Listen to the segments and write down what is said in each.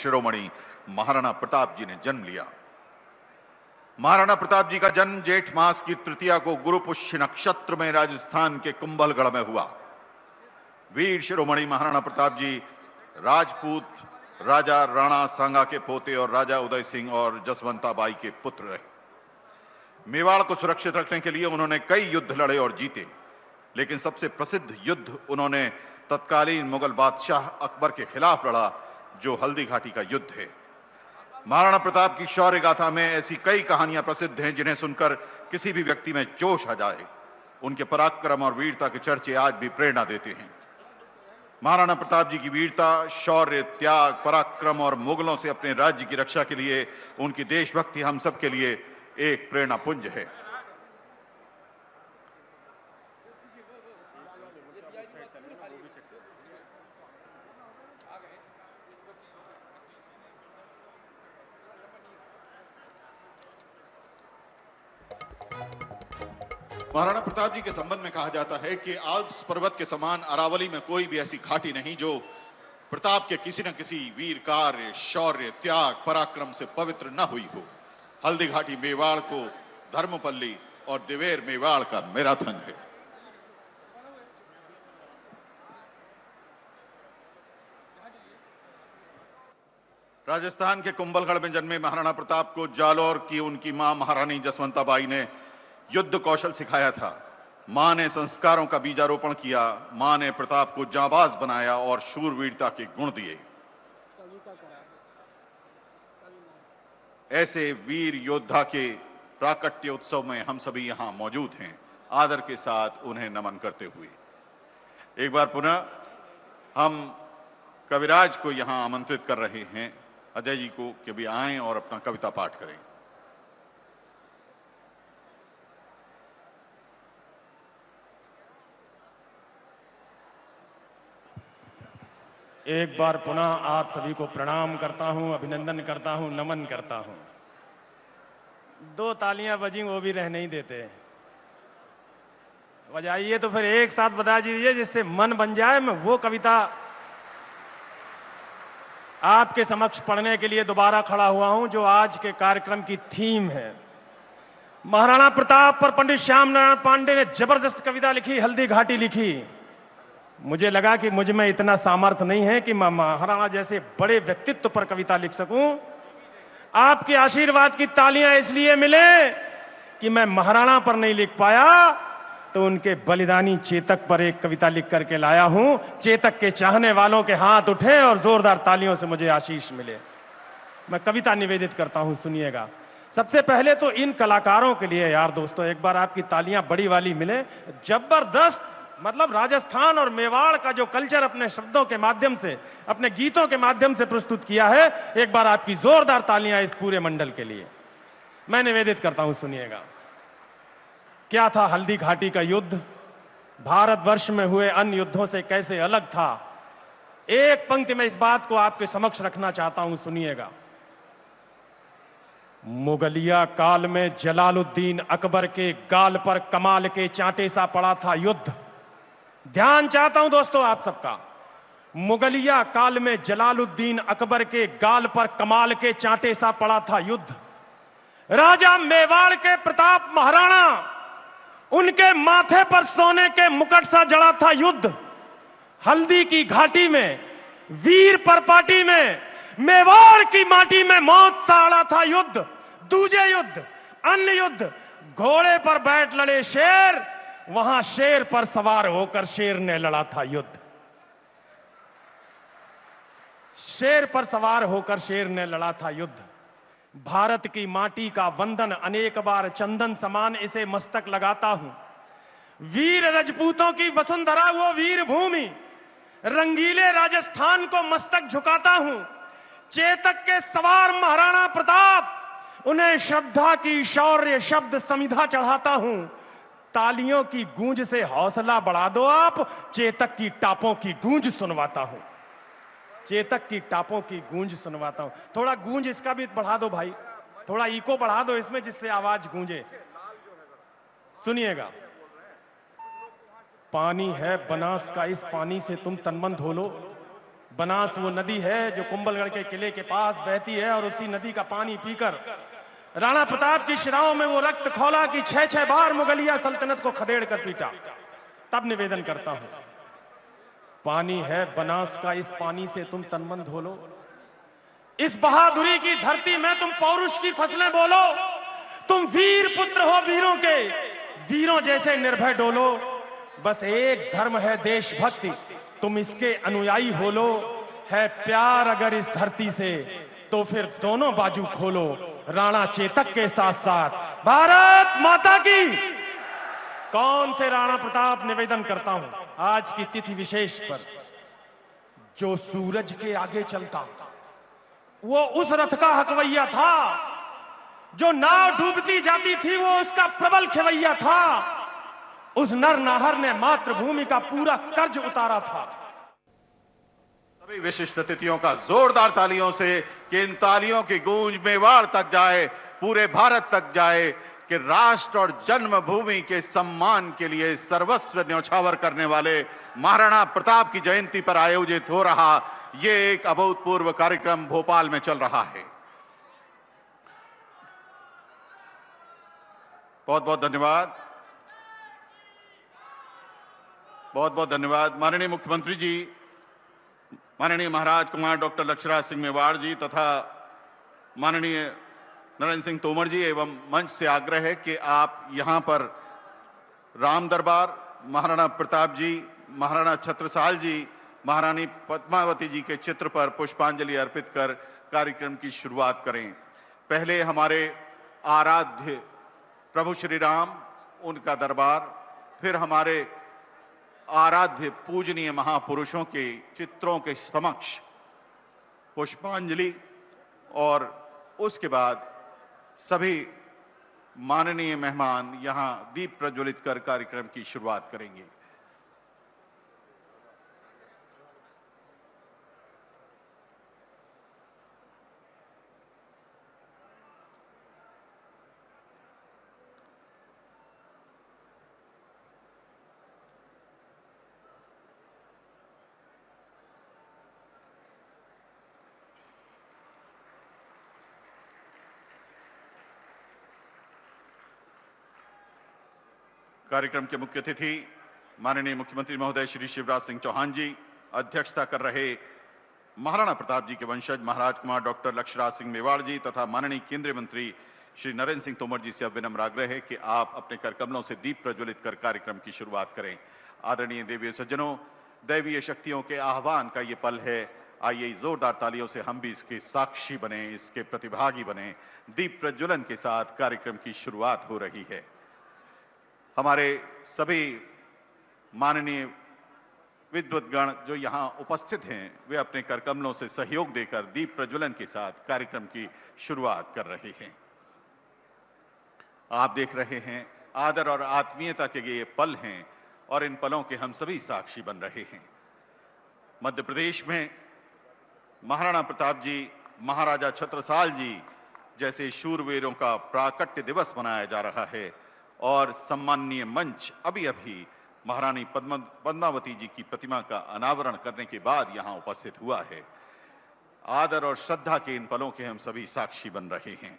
शिरोमणि महाराणा प्रताप जी ने जन्म लिया। महाराणा प्रताप जी का जन्म जेठ मास की तृतीया को गुरु पुष्य नक्षत्र में राजस्थान के कुंभलगढ़ में हुआ। वीर शिरोमणि महाराणा प्रताप जी राजपूत राजा राणा सांगा के पोते और राजा उदय सिंह और जसवंता बाई के पुत्र रहे। मेवाड़ को सुरक्षित रखने के लिए उन्होंने कई युद्ध लड़े और जीते, लेकिन सबसे प्रसिद्ध युद्ध उन्होंने तत्कालीन मुगल बादशाह अकबर के खिलाफ लड़ा, जो हल्दी घाटी का युद्ध है। महाराणा प्रताप की शौर्य गाथा में ऐसी कई कहानियां प्रसिद्ध हैं जिन्हें सुनकर किसी भी व्यक्ति में जोश आ जाए। उनके पराक्रम और वीरता के चर्चे आज भी प्रेरणा देते हैं। महाराणा प्रताप जी की वीरता, शौर्य, त्याग, पराक्रम और मुगलों से अपने राज्य की रक्षा के लिए उनकी देशभक्ति हम सब के लिए एक प्रेरणा पुंज है। महाराणा प्रताप जी के संबंध में कहा जाता है कि आल्प्स पर्वत के समान अरावली में कोई भी ऐसी घाटी नहीं जो प्रताप के किसी न किसी वीर कार्य, शौर्य, त्याग, पराक्रम से पवित्र न हुई हो। हल्दी घाटी मेवाड़ को धर्मपल्ली और दिवेर मेवाड़ का मैराथन है। राजस्थान के कुंभलगढ़ में जन्मे महाराणा प्रताप को जालौर की उनकी मां महारानी जसवंता बाई ने युद्ध कौशल सिखाया था। मां ने संस्कारों का बीजारोपण किया। मां ने प्रताप को जांबाज बनाया और शूरवीरता के गुण दिए। ऐसे वीर योद्धा के प्राकट्य उत्सव में हम सभी यहां मौजूद हैं, आदर के साथ उन्हें नमन करते हुए। एक बार पुनः हम कविराज को यहां आमंत्रित कर रहे हैं, अजय जी को, कि भी आएं और अपना कविता पाठ करें। एक बार पुनः आप सभी को प्रणाम करता हूं, अभिनंदन करता हूं, नमन करता हूं। दो तालियां बजी वो भी रह नहीं देते, बजाइए तो फिर एक साथ बजा दीजिए जिससे मन बन जाए। मैं वो कविता आपके समक्ष पढ़ने के लिए दोबारा खड़ा हुआ हूं जो आज के कार्यक्रम की थीम है। महाराणा प्रताप पर पंडित श्याम नारायण पांडे ने जबरदस्त कविता लिखी, हल्दी घाटी लिखी। मुझे लगा कि मुझ में इतना सामर्थ्य नहीं है कि मैं महाराणा जैसे बड़े व्यक्तित्व पर कविता लिख सकूं। आपके आशीर्वाद की तालियां इसलिए मिले कि मैं महाराणा पर नहीं लिख पाया तो उनके बलिदानी चेतक पर एक कविता लिख करके लाया हूं। चेतक के चाहने वालों के हाथ उठे और जोरदार तालियों से मुझे आशीष मिले। मैं कविता निवेदित करता हूं, सुनिएगा। सबसे पहले तो इन कलाकारों के लिए यार दोस्तों एक बार आपकी तालियां बड़ी वाली मिले। जबरदस्त, मतलब राजस्थान और मेवाड़ का जो कल्चर अपने शब्दों के माध्यम से, अपने गीतों के माध्यम से प्रस्तुत किया है, एक बार आपकी जोरदार तालियां इस पूरे मंडल के लिए मैं निवेदित करता हूं, सुनिएगा। क्या था हल्दी घाटी का युद्ध? भारतवर्ष में हुए अन्य युद्धों से कैसे अलग था? एक पंक्ति में इस बात को आपके समक्ष रखना चाहता हूं, सुनिएगा। मुगलिया काल में जलालुद्दीन अकबर के गाल पर कमाल के चांटे सा पड़ा था युद्ध। ध्यान चाहता हूं दोस्तों आप सबका। मुगलिया काल में जलालुद्दीन अकबर के गाल पर कमाल के चांटे सा पड़ा था युद्ध। राजा मेवाड़ के प्रताप महाराणा, उनके माथे पर सोने के मुकुट सा जड़ा था युद्ध। हल्दी की घाटी में, वीर परपाटी में, मेवाड़ की माटी में मौत सा अड़ा था युद्ध। दूजे युद्ध, अन्य युद्ध, घोड़े पर बैठ लड़े शेर, वहां शेर पर सवार होकर शेर ने लड़ा था युद्ध। शेर पर सवार होकर शेर ने लड़ा था युद्ध। भारत की माटी का वंदन अनेक बार चंदन समान इसे मस्तक लगाता हूं। वीर रजपूतों की वसुंधरा वो वीर भूमि, रंगीले राजस्थान को मस्तक झुकाता हूं। चेतक के सवार महाराणा प्रताप, उन्हें श्रद्धा की शौर्य शब्द समिधा चढ़ाता हूं। तालियों की गूंज से हौसला बढ़ा दो आप, चेतक की टापों की गूंज सुनवाता हूं। चेतक की टापों की गूंज सुनवाता हूं। थोड़ा गूंज इसका भी बढ़ा दो भाई, थोड़ा इको बढ़ा दो इसमें जिससे आवाज गूंजे। सुनिएगा। पानी है बनास का, इस पानी से तुम तन मन धो लो। बनास वो नदी है जो कुंभलगढ़ के किले के पास बहती है और उसी नदी का पानी पीकर राणा प्रताप की शिराओं में वो रक्त खौला कि 6-6 बार मुगलिया सल्तनत को खदेड़ कर पीटा। तब निवेदन करता हूं, पानी है बनास का, इस पानी से तुम तनमन धो लो। इस बहादुरी की धरती में तुम पौरुष की फसलें बोलो। तुम वीर पुत्र हो वीरों के, वीरों जैसे निर्भय डोलो। बस एक धर्म है देशभक्ति, तुम इसके अनुयायी हो लो। है प्यार अगर इस धरती से तो फिर दोनों बाजू खोलो। राणा चेतक के साथ साथ भारत माता की। कौन थे राणा प्रताप? निवेदन करता हूं आज की तिथि विशेष पर, जो सूरज के आगे चलता वो उस रथ का हकवैया था, जो नाव डूबती जाती थी वो उसका प्रबल खेवैया था। उस नर नाहर ने मातृभूमि का पूरा कर्ज उतारा था। सभी विशिष्ट अतिथियों का जोरदार तालियों से कि इन तालियों की गूंज मेवाड़ तक जाए, पूरे भारत तक जाए कि राष्ट्र और जन्मभूमि के सम्मान के लिए सर्वस्व न्यौछावर करने वाले महाराणा प्रताप की जयंती पर आयोजित हो रहा ये एक अभूतपूर्व कार्यक्रम भोपाल में चल रहा है। बहुत बहुत धन्यवाद, बहुत बहुत धन्यवाद। माननीय मुख्यमंत्री जी, माननीय महाराज कुमार डॉक्टर लक्ष्यराज सिंह मेवाड़ जी तथा माननीय नरेंद्र सिंह तोमर जी एवं मंच से आग्रह है कि आप यहां पर राम दरबार, महाराणा प्रताप जी, महाराणा छत्रसाल जी, महारानी पद्मावती जी के चित्र पर पुष्पांजलि अर्पित कर कार्यक्रम की शुरुआत करें। पहले हमारे आराध्य प्रभु श्री राम, उनका दरबार, फिर हमारे आराध्य पूजनीय महापुरुषों के चित्रों के समक्ष पुष्पांजलि और उसके बाद सभी माननीय मेहमान यहां दीप प्रज्वलित कर कार्यक्रम की शुरुआत करेंगे। कार्यक्रम के मुख्य अतिथि माननीय मुख्यमंत्री महोदय श्री शिवराज सिंह चौहान जी अध्यक्षता कर रहे महाराणा प्रताप जी के वंशज महाराज कुमार डॉक्टर लक्ष्यराज सिंह मेवाड़ जी तथा माननीय केंद्रीय मंत्री श्री नरेंद्र सिंह तोमर जी से अब विनम्र आग्रह है कि आप अपने कर कमलों से दीप प्रज्वलित कर कार्यक्रम की शुरुआत करें। आदरणीय देवीय सज्जनों, दैवीय शक्तियों के आह्वान का ये पल है। आइए जोरदार तालियों से हम भी इसके साक्षी बने, इसके प्रतिभागी बने। दीप प्रज्वलन के साथ कार्यक्रम की शुरुआत हो रही है। हमारे सभी माननीय विद्वद्गण जो यहाँ उपस्थित हैं वे अपने करकमलों से सहयोग देकर दीप प्रज्वलन के साथ कार्यक्रम की शुरुआत कर रहे हैं। आप देख रहे हैं आदर और आत्मीयता के ये पल हैं और इन पलों के हम सभी साक्षी बन रहे हैं। मध्य प्रदेश में महाराणा प्रताप जी, महाराजा छत्रसाल जी जैसे शूरवीरों का प्राकट्य दिवस मनाया जा रहा है और सम्माननीय मंच अभी अभी महारानी पद्मावती जी की प्रतिमा का अनावरण करने के बाद यहां उपस्थित हुआ है। आदर और श्रद्धा के इन पलों के हम सभी साक्षी बन रहे हैं।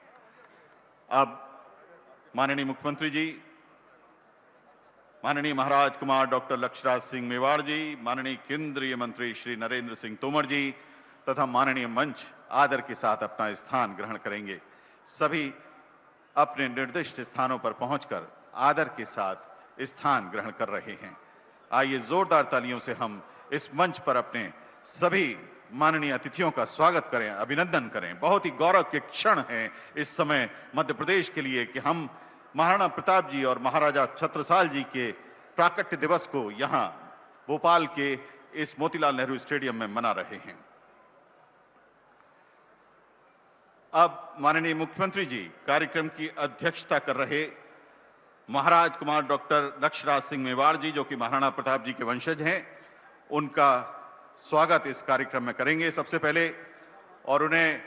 अब माननीय मुख्यमंत्री जी, माननीय महाराज कुमार डॉक्टर लक्ष्यराज सिंह मेवाड़ जी, माननीय केंद्रीय मंत्री श्री नरेंद्र सिंह तोमर जी तथा माननीय मंच आदर के साथ अपना स्थान ग्रहण करेंगे। सभी अपने निर्दिष्ट स्थानों पर पहुंचकर आदर के साथ स्थान ग्रहण कर रहे हैं। आइए जोरदार तालियों से हम इस मंच पर अपने सभी माननीय अतिथियों का स्वागत करें, अभिनंदन करें। बहुत ही गौरव के क्षण हैं इस समय मध्य प्रदेश के लिए कि हम महाराणा प्रताप जी और महाराजा छत्रसाल जी के प्राकट्य दिवस को यहाँ भोपाल के इस मोतीलाल नेहरू स्टेडियम में मना रहे हैं। अब माननीय मुख्यमंत्री जी कार्यक्रम की अध्यक्षता कर रहे महाराज कुमार डॉक्टर लक्ष्यराज सिंह मेवाड़ जी जो कि महाराणा प्रताप जी के वंशज हैं, उनका स्वागत इस कार्यक्रम में करेंगे सबसे पहले और उन्हें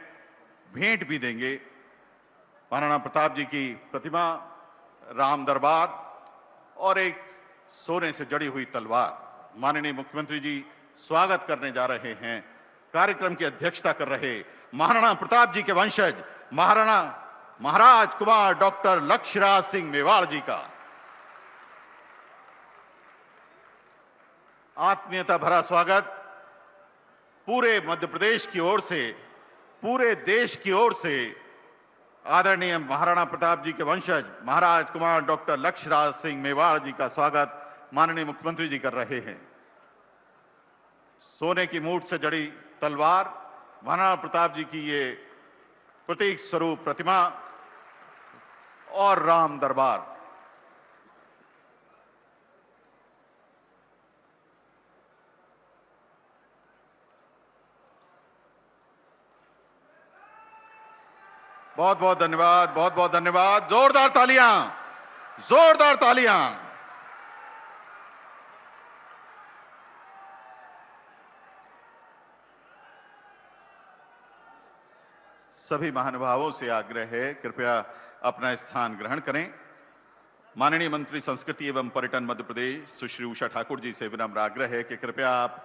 भेंट भी देंगे। महाराणा प्रताप जी की प्रतिमा, राम दरबार और एक सोने से जड़ी हुई तलवार। माननीय मुख्यमंत्री जी स्वागत करने जा रहे हैं कार्यक्रम की अध्यक्षता कर रहे महाराणा प्रताप जी के वंशज महाराज कुमार डॉक्टर लक्ष्यराज सिंह मेवाड़ जी का आत्मीयता भरा स्वागत पूरे मध्य प्रदेश की ओर से, पूरे देश की ओर से आदरणीय महाराणा प्रताप जी के वंशज महाराज कुमार डॉक्टर लक्ष्यराज सिंह मेवाड़ जी का स्वागत माननीय मुख्यमंत्री जी कर रहे हैं। सोने की मूठ से जड़ी तलवार, महाराणा प्रताप जी की ये प्रतीक स्वरूप प्रतिमा और राम दरबार, बहुत बहुत धन्यवाद, बहुत बहुत धन्यवाद। जोरदार तालियां, जोरदार तालियां। सभी महानुभावों से आग्रह है कृपया अपना स्थान ग्रहण करें। माननीय मंत्री संस्कृति एवं पर्यटन मध्य प्रदेश सुश्री उषा ठाकुर जी से विनम्र आग्रह है कि कृपया आप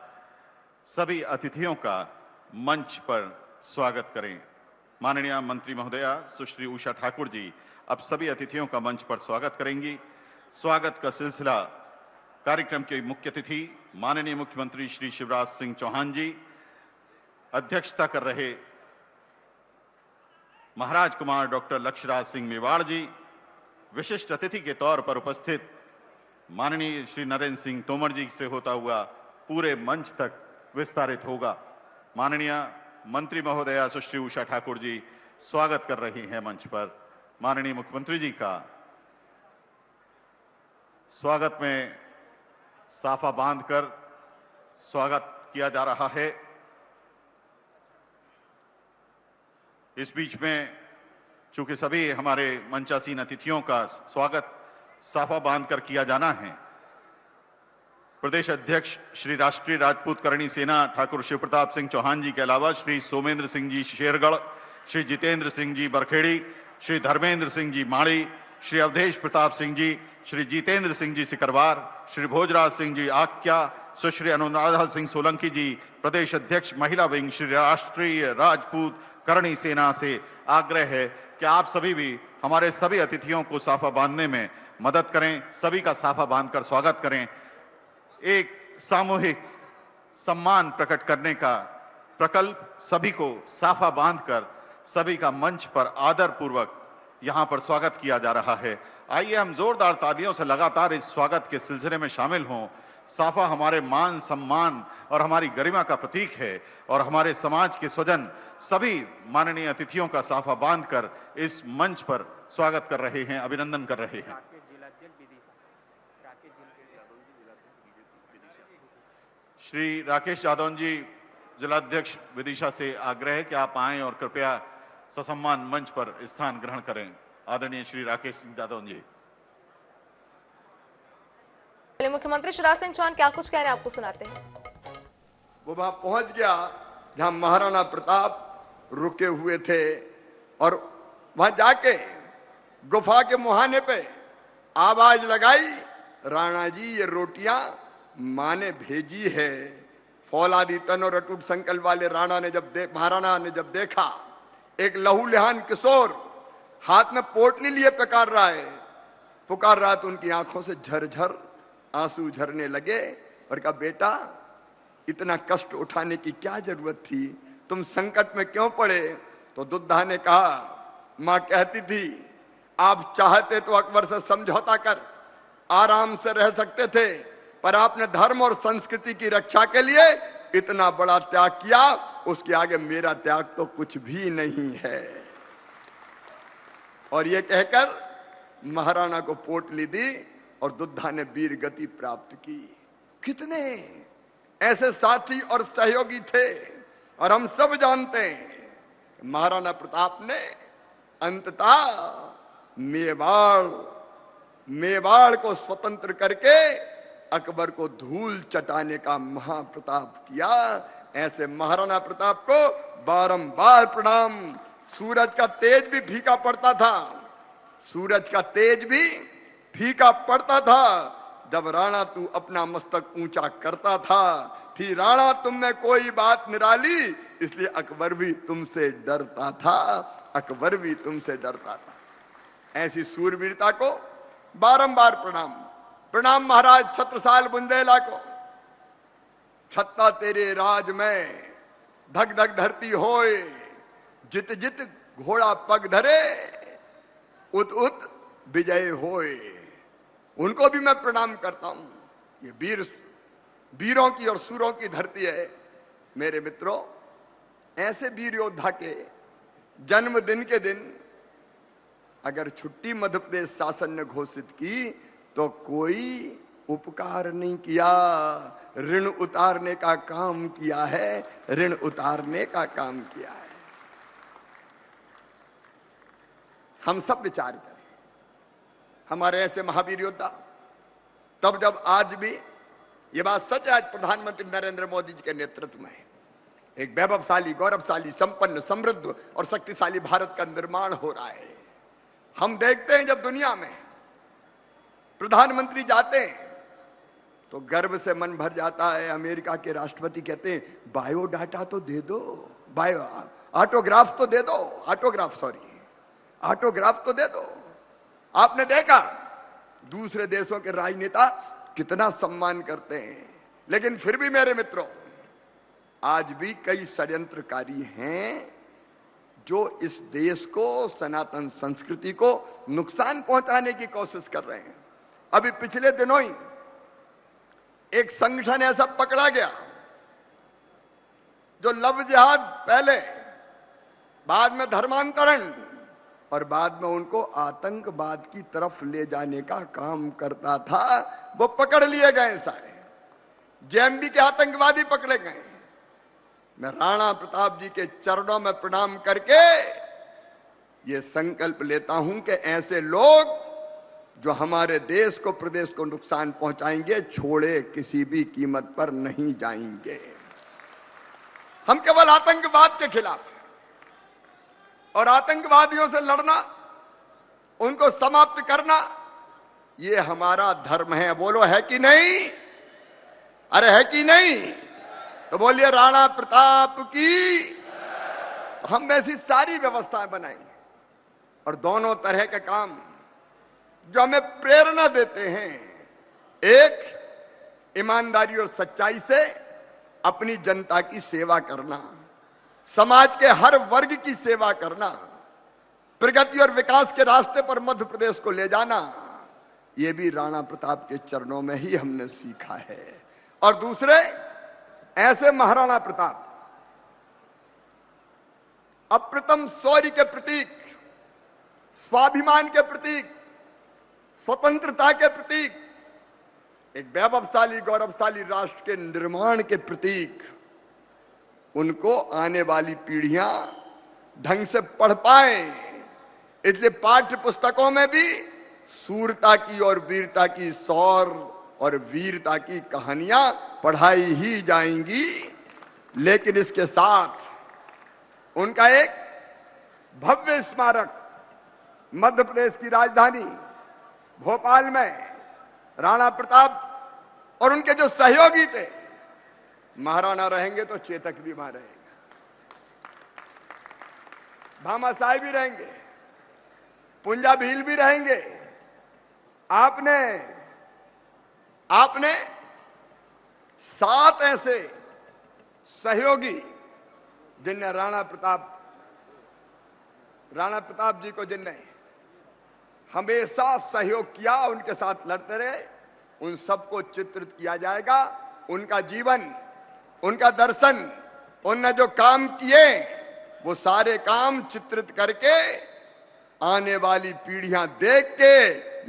सभी अतिथियों का मंच पर स्वागत करें। माननीय मंत्री महोदया सुश्री उषा ठाकुर जी अब सभी अतिथियों का मंच पर स्वागत करेंगी। स्वागत का सिलसिला कार्यक्रम के मुख्य अतिथि माननीय मुख्यमंत्री श्री शिवराज सिंह चौहान जी, अध्यक्षता कर रहे महाराज कुमार डॉक्टर लक्ष्यराज सिंह मेवाड़ जी, विशिष्ट अतिथि के तौर पर उपस्थित माननीय श्री नरेंद्र सिंह तोमर जी से होता हुआ पूरे मंच तक विस्तारित होगा। माननीय मंत्री महोदया सुश्री उषा ठाकुर जी स्वागत कर रही हैं मंच पर। माननीय मुख्यमंत्री जी का स्वागत में साफा बांधकर स्वागत किया जा रहा है। इस बीच में चूंकि सभी हमारे मंचासीन अतिथियों का स्वागत साफा बांधकर किया जाना है, प्रदेश अध्यक्ष श्री राष्ट्रीय राजपूत करणी सेना ठाकुर शिव प्रताप सिंह चौहान जी के अलावा श्री सोमेंद्र सिंह जी शेरगढ़, श्री जितेंद्र सिंह जी बरखेड़ी, श्री धर्मेंद्र सिंह जी माड़ी, श्री अवधेश प्रताप सिंह जी, श्री जितेंद्र सिंह जी सिकरवार, श्री भोजराज सिंह जी आक्या, सुश्री अनुराधा सिंह सोलंकी जी प्रदेश अध्यक्ष महिला विंग श्री राष्ट्रीय राजपूत करणी सेना से आग्रह है कि आप सभी भी हमारे सभी अतिथियों को साफा बांधने में मदद करें, सभी का साफा बांधकर स्वागत करें। एक सामूहिक सम्मान प्रकट करने का प्रकल्प सभी को साफा बांधकर सभी का मंच पर आदर पूर्वक यहां पर स्वागत किया जा रहा है। आइए हम जोरदार तालियों से लगातार इस स्वागत के सिलसिले में शामिल हों। साफा हमारे मान सम्मान और हमारी गरिमा का प्रतीक है और हमारे समाज के स्वजन सभी माननीय अतिथियों का साफा बांधकर इस मंच पर स्वागत कर रहे हैं, अभिनंदन कर रहे हैं। श्री राकेश यादव जी जिलाध्यक्ष विदिशा से आग्रह है कि आप आएं और कृपया ससम्मान मंच पर स्थान ग्रहण करें। आदरणीय श्री राकेश यादव जी। मुख्यमंत्री शिवराज सिंह चौहान क्या कुछ कह रहे हैं, आपको सुनाते हैं। वो वहां पहुंच गया जहां महाराणा प्रताप रुके हुए थे और वहां जाके गुफा के मुहाने पे आवाज लगाई, राणा जी ये रोटियां माँ ने भेजी है। फौलादी तन और अटूट संकल्प वाले महाराणा ने जब देखा एक लहूलुहान किशोर हाथ में पोटली लिए पुकार रहा है तो उनकी आंखों से झरझर आंसू झरने लगे और कहा, बेटा इतना कष्ट उठाने की क्या जरूरत थी, तुम संकट में क्यों पड़े? तो दुद्धा ने कहा, मां कहती थी आप चाहते तो अकबर से समझौता कर आराम से रह सकते थे, पर आपने धर्म और संस्कृति की रक्षा के लिए इतना बड़ा त्याग किया, उसके आगे मेरा त्याग तो कुछ भी नहीं है। और ये कहकर महाराणा को पोटली दी और दुद्धा ने वीर गति प्राप्त की। कितने ऐसे साथी और सहयोगी थे और हम सब जानते हैं महाराणा प्रताप ने अंततः मेवाड़ को स्वतंत्र करके अकबर को धूल चटाने का महाप्रताप किया। ऐसे महाराणा प्रताप को बारंबार प्रणाम। सूरज का तेज भी फीका पड़ता था, सूरज का तेज भी फीका पड़ता था जब राणा तू अपना मस्तक ऊंचा करता था, थी राणा तुम में कोई बात निराली, इसलिए अकबर भी तुमसे डरता था, अकबर भी तुमसे डरता था। ऐसी सूरवीरता को बारंबार प्रणाम। प्रणाम महाराज छत्रसाल बुंदेला को। छत्ता तेरे राज में धक धक धरती होए, जित जित घोड़ा पग धरे, उत उत विजय होए। उनको भी मैं प्रणाम करता हूं। ये वीरों की और सूरों की धरती है मेरे मित्रों। ऐसे वीर योद्धा के जन्मदिन के दिन अगर छुट्टी मध्य प्रदेश शासन ने घोषित की तो कोई उपकार नहीं किया, ऋण उतारने का काम किया है, ऋण उतारने का काम किया है। हम सब विचार करें हमारे ऐसे महावीर योद्धा, तब जब आज भी ये बात सच है, आज प्रधानमंत्री नरेंद्र मोदी जी के नेतृत्व में एक वैभवशाली, गौरवशाली, संपन्न, समृद्ध और शक्तिशाली भारत का निर्माण हो रहा है। हम देखते हैं जब दुनिया में प्रधानमंत्री जाते हैं तो गर्व से मन भर जाता है। अमेरिका के राष्ट्रपति कहते हैं बायोडाटा तो दे दो, ऑटोग्राफ तो दे दो, ऑटोग्राफ तो दे दो। आपने देखा दूसरे देशों के राजनेता कितना सम्मान करते हैं, लेकिन फिर भी मेरे मित्रों आज भी कई षड्यंत्रकारी हैं जो इस देश को, सनातन संस्कृति को नुकसान पहुंचाने की कोशिश कर रहे हैं। अभी पिछले दिनों ही एक संगठन ऐसा पकड़ा गया जो लव जिहाद पहले, बाद में धर्मांतरण और बाद में उनको आतंकवाद की तरफ ले जाने का काम करता था। वो पकड़ लिए गए सारे, जेएमबी के आतंकवादी पकड़े गए। मैं राणा प्रताप जी के चरणों में प्रणाम करके ये संकल्प लेता हूं कि ऐसे लोग जो हमारे देश को, प्रदेश को नुकसान पहुंचाएंगे, छोड़े किसी भी कीमत पर नहीं जाएंगे। हम केवल आतंकवाद के खिलाफ हैं और आतंकवादियों से लड़ना, उनको समाप्त करना, ये हमारा धर्म है। बोलो है कि नहीं? अरे है कि नहीं? तो बोलिए राणा प्रताप की। तो हम ऐसी सारी व्यवस्थाएं बनाई और दोनों तरह के काम जो हमें प्रेरणा देते हैं। एक, ईमानदारी और सच्चाई से अपनी जनता की सेवा करना, समाज के हर वर्ग की सेवा करना, प्रगति और विकास के रास्ते पर मध्य प्रदेश को ले जाना, ये भी राणा प्रताप के चरणों में ही हमने सीखा है। और दूसरे, ऐसे महाराणा प्रताप अप्रतिम शौर्य के प्रतीक, स्वाभिमान के प्रतीक, स्वतंत्रता के प्रतीक, एक वैभवशाली, गौरवशाली राष्ट्र के निर्माण के प्रतीक, उनको आने वाली पीढ़ियां ढंग से पढ़ पाए। इसलिए पाठ्य पुस्तकों में भी सूरता की और वीरता की, शौर्य और वीरता की कहानियां पढ़ाई ही जाएंगी। लेकिन इसके साथ उनका एक भव्य स्मारक मध्य प्रदेश की राजधानी भोपाल में राणा प्रताप और उनके जो सहयोगी थे, महाराणा रहेंगे तो चेतक भी वहां रहेगा, भामाशाह भी रहेंगे, पुंजा भील भी रहेंगे। आपने 7 ऐसे सहयोगी जिनने राणा प्रताप जी को, जिनने हमेशा सहयोग किया, उनके साथ लड़ते रहे, उन सबको चित्रित किया जाएगा। उनका जीवन, उनका दर्शन, उनने जो काम किए वो सारे काम चित्रित करके आने वाली पीढ़ियां देख के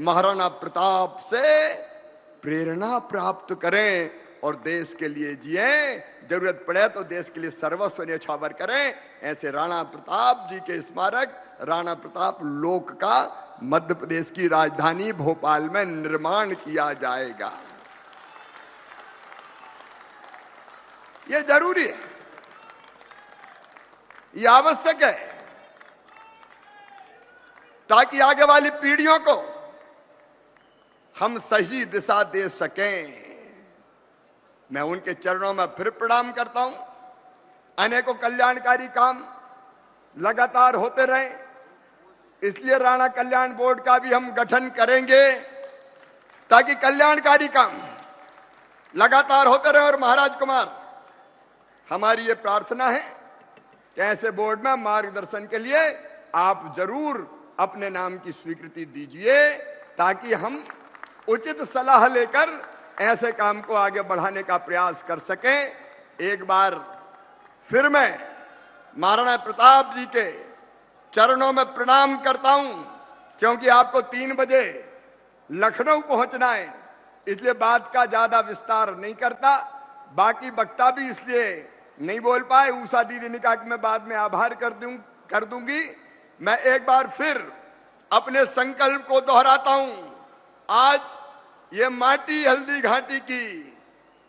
महाराणा प्रताप से प्रेरणा प्राप्त करें और देश के लिए जिए, जरूरत पड़े तो देश के लिए सर्वस्व न्यौछावर करें। ऐसे राणा प्रताप जी के स्मारक, राणा प्रताप लोक का मध्य प्रदेश की राजधानी भोपाल में निर्माण किया जाएगा। यह जरूरी है, यह आवश्यक है, ताकि आगे वाली पीढ़ियों को हम सही दिशा दे सकें। मैं उनके चरणों में फिर प्रणाम करता हूं। अनेकों कल्याणकारी काम लगातार होते रहे, इसलिए राणा कल्याण बोर्ड का भी हम गठन करेंगे ताकि कल्याणकारी काम लगातार होते रहे। और महाराज कुमार, हमारी ये प्रार्थना है कि ऐसे बोर्ड में मार्गदर्शन के लिए आप जरूर अपने नाम की स्वीकृति दीजिए ताकि हम उचित सलाह लेकर ऐसे काम को आगे बढ़ाने का प्रयास कर सकें। एक बार फिर मैं महाराणा प्रताप जी के चरणों में प्रणाम करता हूं, क्योंकि आपको 3 बजे लखनऊ पहुंचना है, इसलिए बात का ज्यादा विस्तार नहीं करता। बाकी वक्ता भी इसलिए नहीं बोल पाए, उषा दीदी ने कहा कि मैं बाद में आभार कर दूंगी। मैं एक बार फिर अपने संकल्प को दोहराता हूं। आज ये माटी हल्दी घाटी की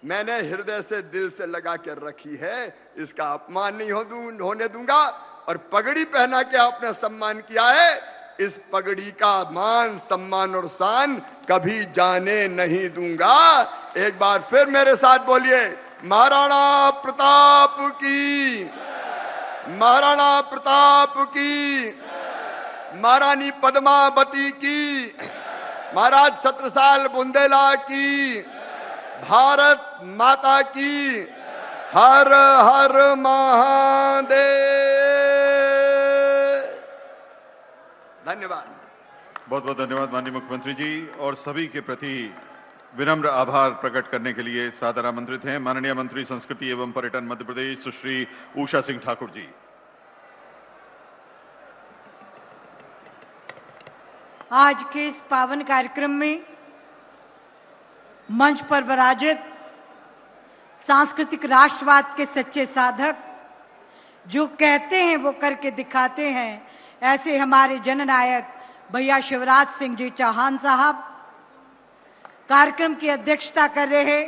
मैंने हृदय से दिल से लगा के रखी है, इसका अपमान नहीं होने दूंगा। और पगड़ी पहना के आपने सम्मान किया है, इस पगड़ी का मान सम्मान और शान कभी जाने नहीं दूंगा। एक बार फिर मेरे साथ बोलिए, महाराणा प्रताप की, महाराणा प्रताप की, महारानी पद्मावती की, महाराज छत्रसाल बुंदेला की, भारत माता की, हर हर महादेव। धन्यवाद। बहुत बहुत धन्यवाद माननीय मुख्यमंत्री जी। और सभी के प्रति विनम्र आभार प्रकट करने के लिए सादर आमंत्रित हैं माननीय मंत्री संस्कृति एवं पर्यटन मध्य प्रदेश सुश्री उषा सिंह ठाकुर जी। आज के इस पावन कार्यक्रम में मंच पर विराजित सांस्कृतिक राष्ट्रवाद के सच्चे साधक, जो कहते हैं वो करके दिखाते हैं, ऐसे हमारे जननायक भैया शिवराज सिंह जी चौहान साहब, कार्यक्रम की अध्यक्षता कर रहे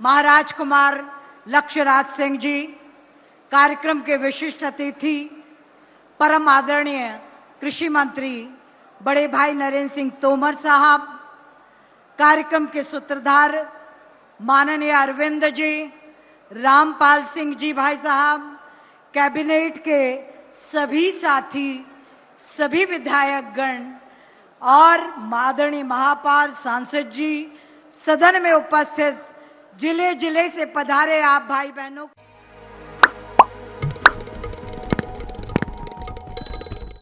महाराज कुमार लक्ष्यराज सिंह जी, कार्यक्रम के विशिष्ट अतिथि परम आदरणीय कृषि मंत्री बड़े भाई नरेंद्र सिंह तोमर साहब, कार्यक्रम के सूत्रधार माननीय अरविंद जी, रामपाल सिंह जी भाई साहब, कैबिनेट के सभी साथी, सभी विधायक गण और आदरणीय महापौर सांसद जी, सदन में उपस्थित जिले जिले से पधारे आप भाई बहनों।